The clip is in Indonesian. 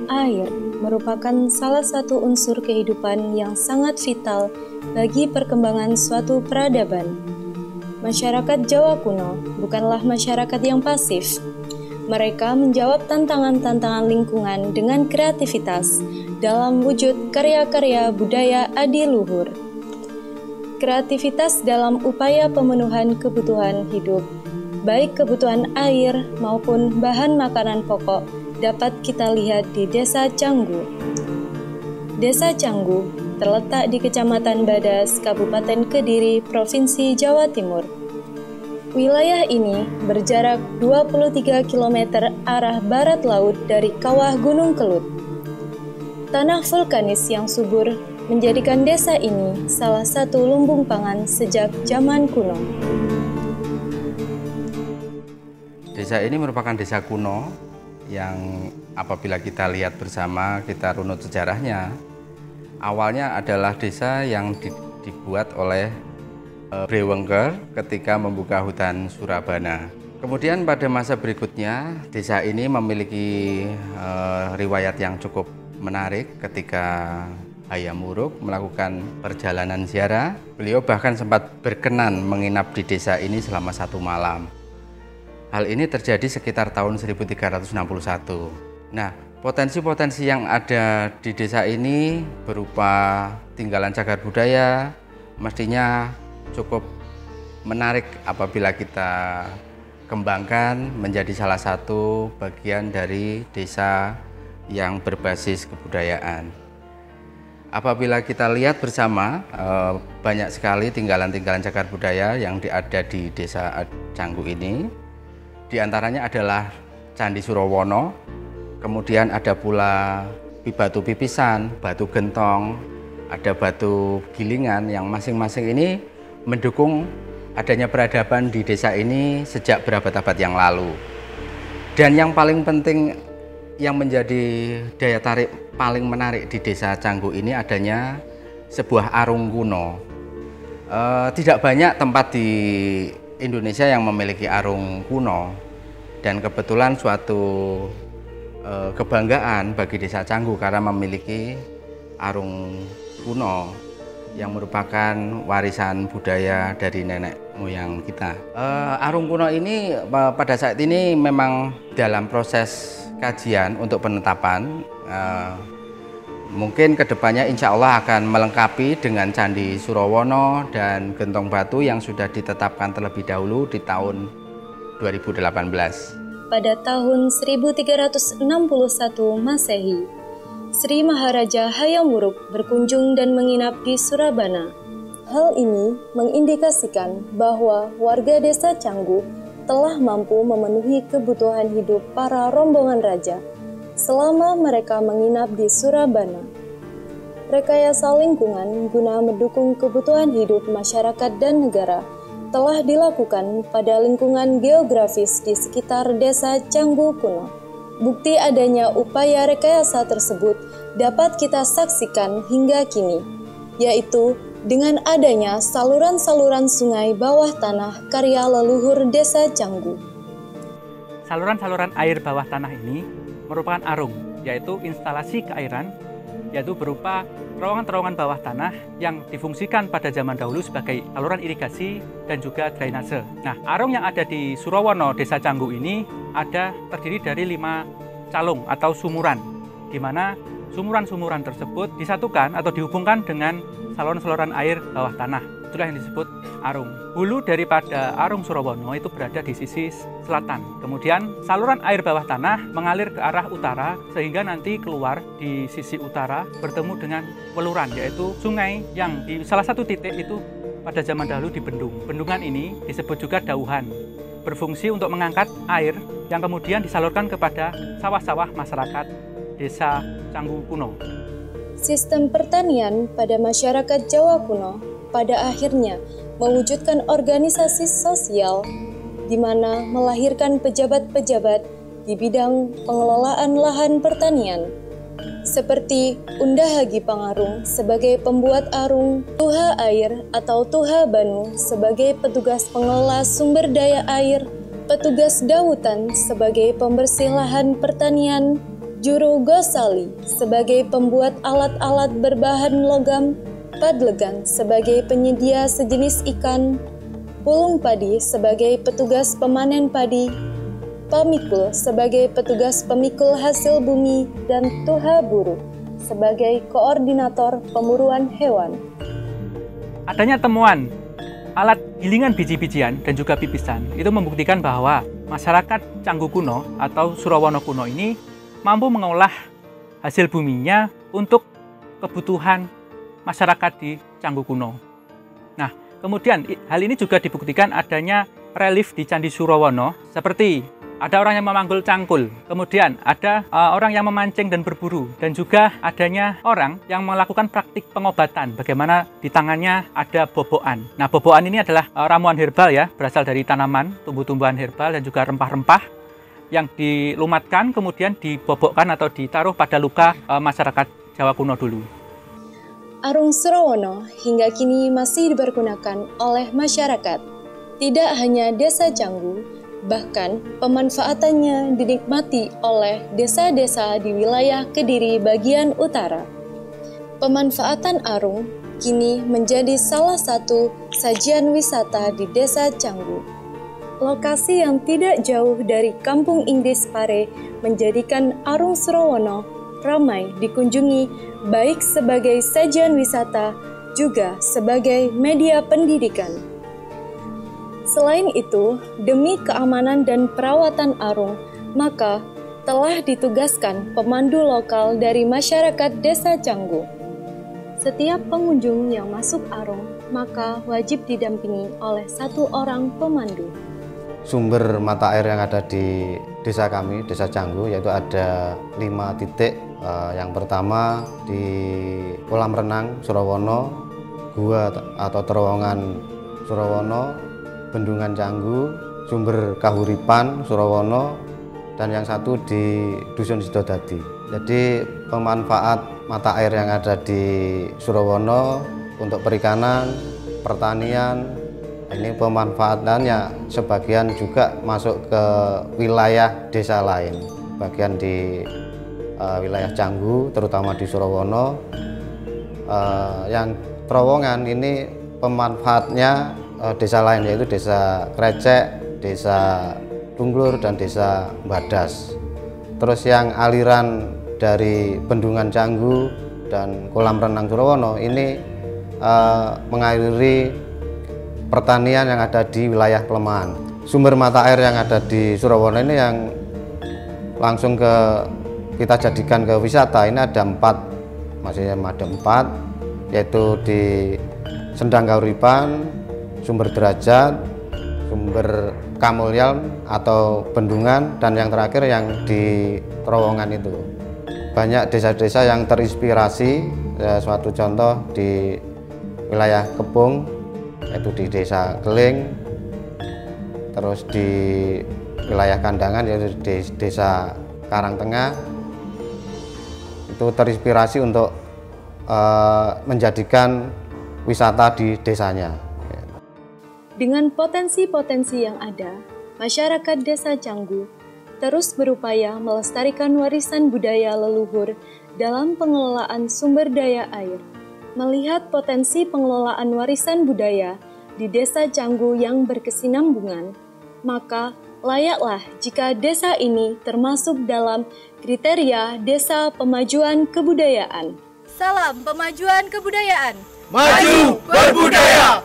Air merupakan salah satu unsur kehidupan yang sangat vital bagi perkembangan suatu peradaban. Masyarakat Jawa kuno bukanlah masyarakat yang pasif. Mereka menjawab tantangan-tantangan lingkungan dengan kreativitas dalam wujud karya-karya budaya adiluhur. Kreativitas dalam upaya pemenuhan kebutuhan hidup, baik kebutuhan air maupun bahan makanan pokok, dapat kita lihat di Desa Canggu. Desa Canggu terletak di Kecamatan Badas, Kabupaten Kediri, Provinsi Jawa Timur. Wilayah ini berjarak 23 km arah barat laut dari kawah Gunung Kelut. Tanah vulkanis yang subur menjadikan desa ini salah satu lumbung pangan sejak zaman kuno. Desa ini merupakan desa kuno yang apabila kita lihat bersama, kita runut sejarahnya, awalnya adalah desa yang dibuat oleh Brewengker ketika membuka hutan Surabana. Kemudian pada masa berikutnya, desa ini memiliki riwayat yang cukup menarik ketika Hayam Wuruk melakukan perjalanan ziarah. Beliau bahkan sempat berkenan menginap di desa ini selama 1 malam. Hal ini terjadi sekitar tahun 1361. Nah, potensi-potensi yang ada di desa ini berupa tinggalan cagar budaya mestinya cukup menarik apabila kita kembangkan menjadi salah satu bagian dari desa yang berbasis kebudayaan. Apabila kita lihat bersama, banyak sekali tinggalan-tinggalan cagar budaya yang ada di Desa Canggu ini. Di antaranya adalah Candi Surawono, kemudian ada pula batu pipisan, batu gentong, ada batu gilingan yang masing-masing ini mendukung adanya peradaban di desa ini sejak berabad-abad yang lalu. Dan yang paling penting yang menjadi daya tarik paling menarik di Desa Canggu ini adanya sebuah arung kuno. Tidak banyak tempat di Indonesia yang memiliki arung kuno, dan kebetulan suatu kebanggaan bagi Desa Canggu karena memiliki arung kuno yang merupakan warisan budaya dari nenek moyang kita. Arung kuno ini pada saat ini memang dalam proses kajian untuk penetapan. Mungkin kedepannya insya Allah akan melengkapi dengan Candi Surawono dan Gentong Batu yang sudah ditetapkan terlebih dahulu di tahun 2018. Pada tahun 1361 Masehi, Sri Maharaja Hayam Wuruk berkunjung dan menginap di Surabana. Hal ini mengindikasikan bahwa warga Desa Canggu telah mampu memenuhi kebutuhan hidup para rombongan raja selama mereka menginap di Surabana. Rekayasa lingkungan guna mendukung kebutuhan hidup masyarakat dan negara telah dilakukan pada lingkungan geografis di sekitar Desa Canggu kuno. Bukti adanya upaya rekayasa tersebut dapat kita saksikan hingga kini, yaitu dengan adanya saluran-saluran sungai bawah tanah karya leluhur Desa Canggu. Saluran-saluran air bawah tanah ini merupakan arung, yaitu instalasi keairan, yaitu berupa terowongan-terowongan bawah tanah yang difungsikan pada zaman dahulu sebagai saluran irigasi dan juga drainase. Nah, arung yang ada di Surawono, Desa Canggu ini terdiri dari 5 calung atau sumuran, di mana sumuran-sumuran tersebut disatukan atau dihubungkan dengan saluran-saluran air bawah tanah. Itulah yang disebut arung. Hulu daripada arung Surawono itu berada di sisi selatan. Kemudian saluran air bawah tanah mengalir ke arah utara sehingga nanti keluar di sisi utara bertemu dengan weluran, yaitu sungai yang di salah satu titik itu pada zaman dahulu dibendung. Bendungan ini disebut juga dauhan. berfungsi untuk mengangkat air yang kemudian disalurkan kepada sawah-sawah masyarakat Desa Canggu kuno. Sistem pertanian pada masyarakat Jawa kuno pada akhirnya mewujudkan organisasi sosial di mana melahirkan pejabat-pejabat di bidang pengelolaan lahan pertanian, seperti Undahagi Pangarung sebagai pembuat arung, Tuha Air atau Tuha Banu sebagai petugas pengelola sumber daya air, petugas Dawutan sebagai pembersih lahan pertanian, Juru Gosali sebagai pembuat alat-alat berbahan logam, Padlegan sebagai penyedia sejenis ikan, Pulung Padi sebagai petugas pemanen padi, Pamikul sebagai petugas pemikul hasil bumi, dan Tuha Buru sebagai koordinator pemburuan hewan. Adanya temuan alat gilingan biji-bijian dan juga pipisan itu membuktikan bahwa masyarakat Canggu kuno atau Surawono kuno ini mampu mengolah hasil buminya untuk kebutuhan masyarakat di Canggu kuno. Nah, kemudian hal ini juga dibuktikan adanya relief di Candi Surawono, seperti ada orang yang memanggul cangkul, kemudian ada orang yang memancing dan berburu, dan juga adanya orang yang melakukan praktik pengobatan, bagaimana di tangannya ada boboan. Nah, boboan ini adalah ramuan herbal ya, berasal dari tanaman, tumbuh-tumbuhan herbal dan juga rempah-rempah yang dilumatkan kemudian dibobokkan atau ditaruh pada luka masyarakat Jawa kuno dulu. Arung Surawono hingga kini masih dipergunakan oleh masyarakat, tidak hanya Desa Canggu, bahkan pemanfaatannya dinikmati oleh desa-desa di wilayah Kediri bagian utara. Pemanfaatan arung kini menjadi salah satu sajian wisata di Desa Canggu. Lokasi yang tidak jauh dari Kampung Inggris Pare menjadikan Arung Surawono ramai dikunjungi baik sebagai sajian wisata juga sebagai media pendidikan. Selain itu, demi keamanan dan perawatan arung, maka telah ditugaskan pemandu lokal dari masyarakat Desa Canggu. Setiap pengunjung yang masuk arung, maka wajib didampingi oleh 1 orang pemandu. Sumber mata air yang ada di desa kami, Desa Canggu, yaitu ada 5 titik. Yang pertama di kolam renang Surawono, gua atau terowongan Surawono, Bendungan Canggu, Sumber Kahuripan Surawono, dan yang satu di Dusun Sidodadi. Jadi pemanfaat mata air yang ada di Surawono untuk perikanan, pertanian, ini pemanfaatannya sebagian juga masuk ke wilayah desa lain, bagian di wilayah Canggu, terutama di Surawono. Yang terowongan ini pemanfaatnya desa lain, yaitu Desa Krecek, Desa Tunglur, dan Desa Badas. Terus yang aliran dari Bendungan Canggu dan kolam renang Surawono ini mengaliri pertanian yang ada di wilayah Pelemahan. Sumber mata air yang ada di Surawono ini yang langsung kita jadikan ke wisata ini ada 4, maksudnya ada 4, yaitu di Sendang Kahuripan, Sumber Derajat, Sumber Kamulyam atau Bendungan, dan yang terakhir yang di terowongan itu. Banyak desa-desa yang terinspirasi, suatu contoh di wilayah Kebung, yaitu di Desa Keling, terus di wilayah Kandangan yaitu di Desa Karangtengah, itu terinspirasi untuk menjadikan wisata di desanya. Dengan potensi-potensi yang ada, masyarakat Desa Canggu terus berupaya melestarikan warisan budaya leluhur dalam pengelolaan sumber daya air. Melihat potensi pengelolaan warisan budaya di Desa Canggu yang berkesinambungan, maka layaklah jika desa ini termasuk dalam kriteria Desa Pemajuan Kebudayaan. Salam Pemajuan Kebudayaan. Maju berbudaya.